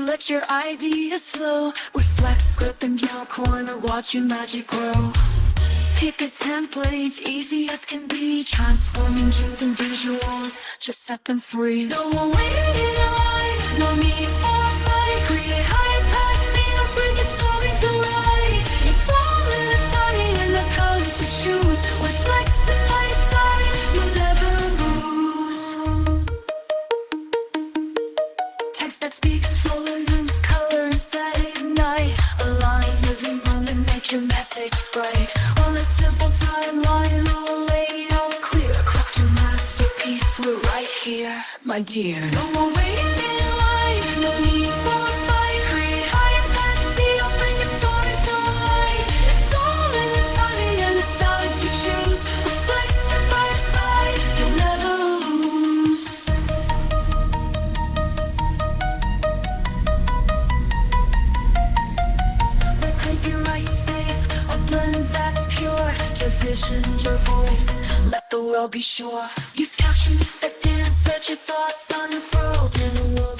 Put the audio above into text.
let your ideas flow. With FlexClip in your corner, watch your magic grow. Pick a template, easy as can be. Transforming dreams and visuals, just set them free. No more waiting in a line, no need for a fight. Create high-impact videos, bring your story to life. It's all in the timing and the color to choose. With FlexClip by your side, you'll never lose. Text that speaks volumes, colors that ignite. Align every moment, make your message bright. On a simple timeline, all laid out clear. Craft your masterpiece, we're right here, my dear. No more waiting in line, no need for a fight. Create high-impact videos, bring your story to life. It's all in the timing and the sounds you choose. With FlexClip by your side, you'll never lose. Copyright safe, a blend that's pure. Your vision, your voice, let the world be sure. Use captions that dance, let your thoughts unfurled in a world